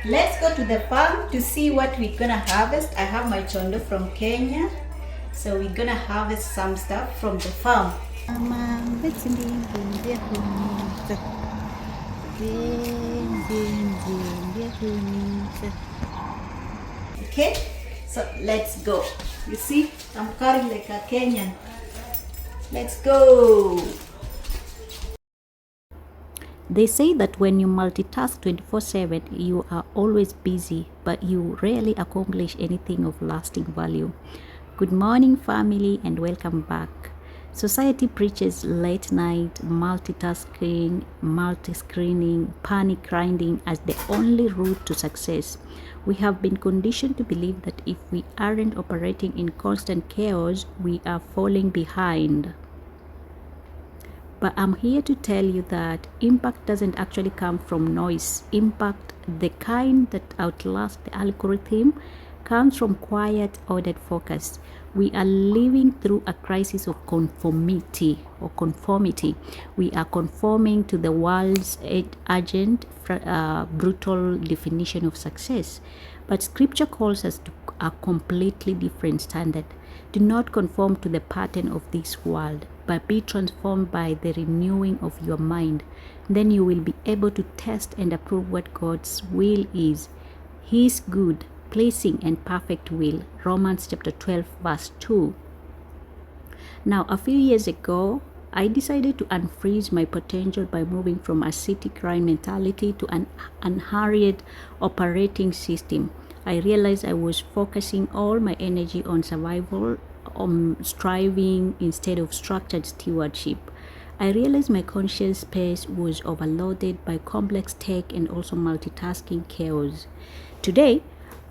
Let's go to the farm to see what we're gonna harvest. I have my chondo from Kenya, so we're gonna harvest some stuff from the farm. Okay, so let's go. You see, I'm carrying like a Kenyan. Let's go. They say that when you multitask 24/7, you are always busy, but you rarely accomplish anything of lasting value. Good morning, family, and welcome back. Society preaches late night, multitasking, multi-screening, panic grinding as the only route to success. We have been conditioned to believe that if we aren't operating in constant chaos, we are falling behind. But I'm here to tell you that impact doesn't actually come from noise. Impact, the kind that outlasts the algorithm, comes from quiet, ordered focus. We are living through a crisis of conformity. We are conforming to the world's urgent, brutal definition of success. But scripture calls us to a completely different standard. Do not conform to the pattern of this world, but be transformed by the renewing of your mind. Then you will be able to test and approve what God's will is. His good, pleasing, and perfect will. Romans chapter 12 verse 2. Now, a few years ago, I decided to unfreeze my potential by moving from a city grind mentality to an unhurried operating system. I realized I was focusing all my energy on survival, on striving instead of structured stewardship. I realized my conscious space was overloaded by complex tech and also multitasking chaos. Today,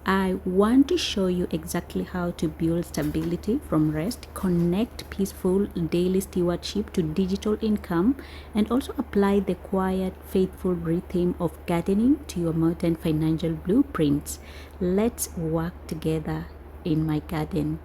I want to show you exactly how to build stability from rest, connect peaceful daily stewardship to digital income, and also apply the quiet, faithful rhythm of gardening to your modern financial blueprints. Let's work together in my garden.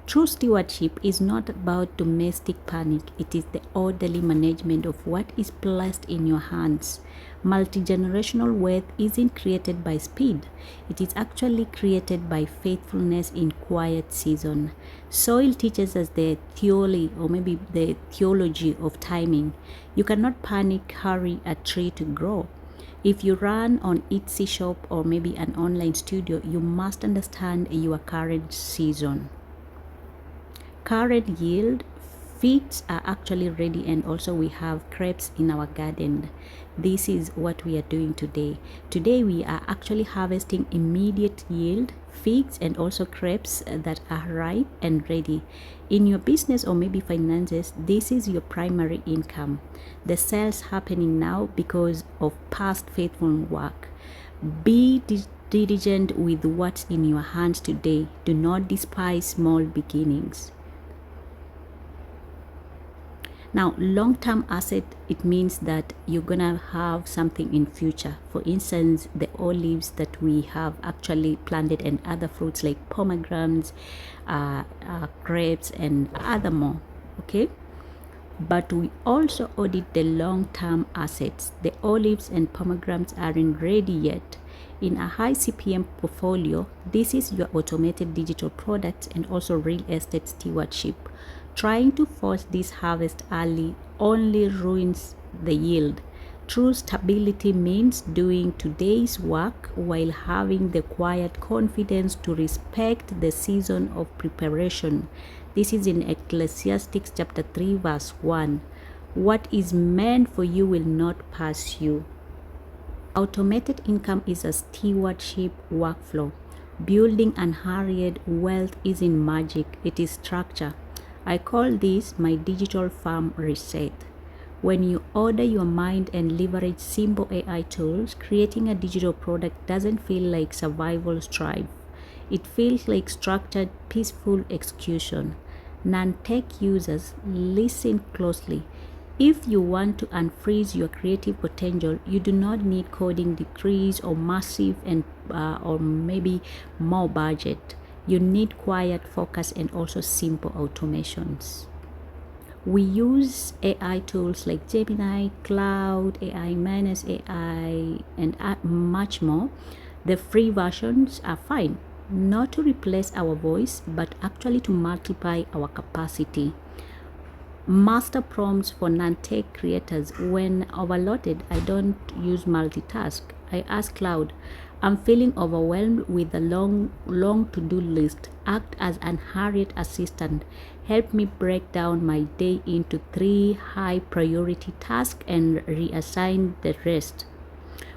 True stewardship is not about domestic panic. It is the orderly management of what is placed in your hands. Multi-generational wealth isn't created by speed. It is actually created by faithfulness in quiet season. Soil teaches us the theory, or maybe the theology of timing. You cannot panic, hurry a tree to grow. If you run on Etsy shop or maybe an online studio, you must understand your current season. Current yield, figs are actually ready, and also we have grapes in our garden. This is what we are doing today. Today we are actually harvesting immediate yield, figs, and also grapes that are ripe and ready. In your business or maybe finances, this is your primary income. The sales happening now because of past faithful work. Be diligent with what's in your hands today. Do not despise small beginnings. Now, long-term asset, it means that you're gonna have something in future. For instance, the olives that we have actually planted, and other fruits like pomegranates, grapes, and other more. Okay, but we also audit the long-term assets. The olives and pomegranates aren't ready yet. In a high CPM portfolio, this is your automated digital products and also real estate stewardship. Trying to force this harvest early only ruins the yield. True stability means doing today's work while having the quiet confidence to respect the season of preparation. This is in Ecclesiastes chapter 3 verse 1. What is meant for you will not pass you. Automated income is a stewardship workflow. Building unhurried wealth isn't magic, it is structure. I call this my digital farm reset. When you order your mind and leverage simple AI tools, creating a digital product doesn't feel like survival strife. It feels like structured, peaceful execution. Non-tech users, listen closely. If you want to unfreeze your creative potential, you do not need coding degrees or massive and or maybe more budget. You need quiet focus and also simple automations. We use AI tools like Gemini, Claude AI, AI, and much more. The free versions are fine, not to replace our voice, but actually to multiply our capacity. Master prompts for non-tech creators. When overloaded, I don't use multitask. I ask Claude, I'm feeling overwhelmed with a long to-do list. Act as an Unhurried assistant. Help me break down my day into 3 high priority tasks and reassign the rest.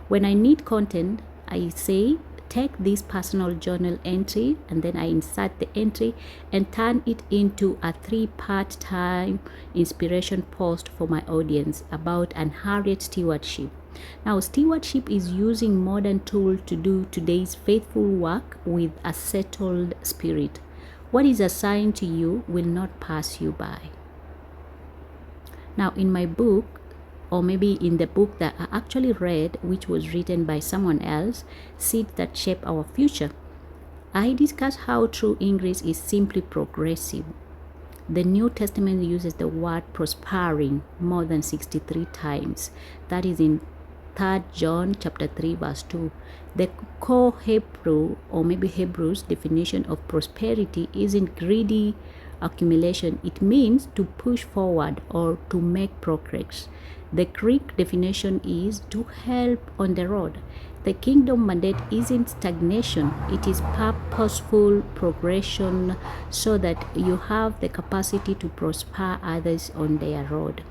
When I need content, I say, take this personal journal entry, and then I insert the entry and turn it into a 3-part time inspiration post for my audience about Unhurried stewardship. Now, stewardship is using modern tools to do today's faithful work with a settled spirit. What is assigned to you will not pass you by. Now, in my book, or maybe in the book that I actually read, which was written by someone else, Seeds That Shape Our Future, I discuss how true increase is simply progressive. The New Testament uses the word prospering more than 63 times. That is in 3 John chapter 3 verse 2. The core Hebrew, or maybe Hebrew's definition of prosperity isn't greedy accumulation. It means to push forward or to make progress. The Greek definition is to help on the road. The kingdom mandate isn't stagnation, it is purposeful progression so that you have the capacity to prosper others on their road.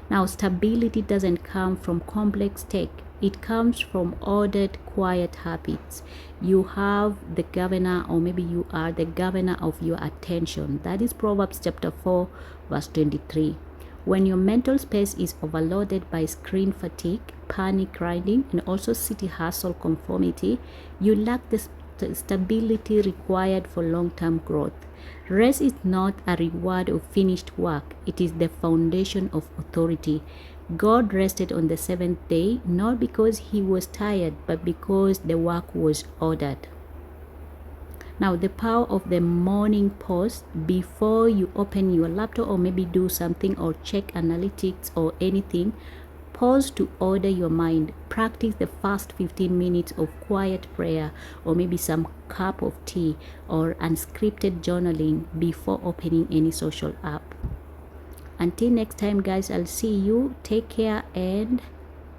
Now, stability doesn't come from complex tech. It comes from ordered, quiet habits. You have the governor, or maybe you are the governor of your attention. That is Proverbs chapter 4, verse 23. When your mental space is overloaded by screen fatigue, panic grinding, and also city hustle conformity, you lack the stability required for long-term growth. Rest is not a reward of finished work. It is the foundation of authority. God rested on the 7th day, not because he was tired, but because the work was ordered. Now, the power of the morning pause before you open your laptop or maybe do something or check analytics or anything. Pause to order your mind. Practice the first 15 minutes of quiet prayer or maybe some cup of tea or unscripted journaling before opening any social app. Until next time, guys, I'll see you. Take care and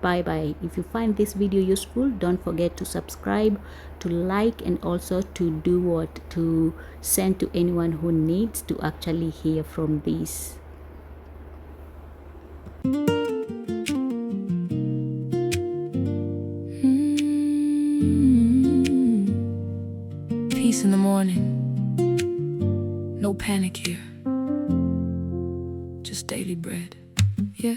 bye-bye. If you find this video useful, don't forget to subscribe, to like, and also to do what? To send to anyone who needs to actually hear from this. Peace in the morning. No panic here. Just daily bread. Yeah.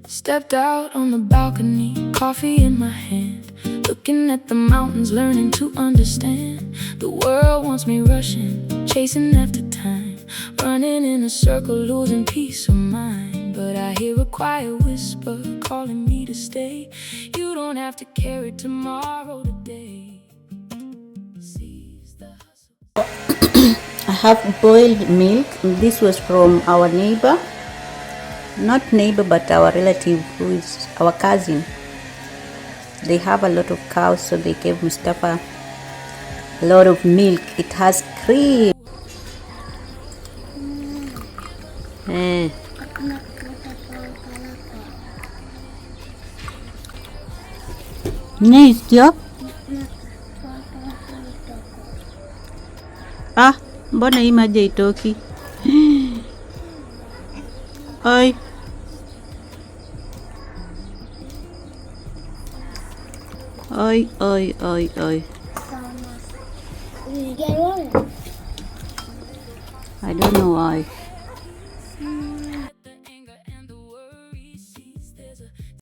Stepped out on the balcony, coffee in my hand, looking at the mountains, learning to understand. The world wants me rushing, chasing after time, running in a circle, losing peace of mind. But I hear a quiet whisper calling me to stay. You don't have to carry tomorrow today. Seize the hustle. I have boiled milk. This was from our neighbor. Not neighbor, but our relative, who is our cousin. They have a lot of cows, so they gave Mustafa a lot of milk. It has cream. Nice job. Mbona hii maji haitoki? Oi. Oi. Did you get one? I don't know why.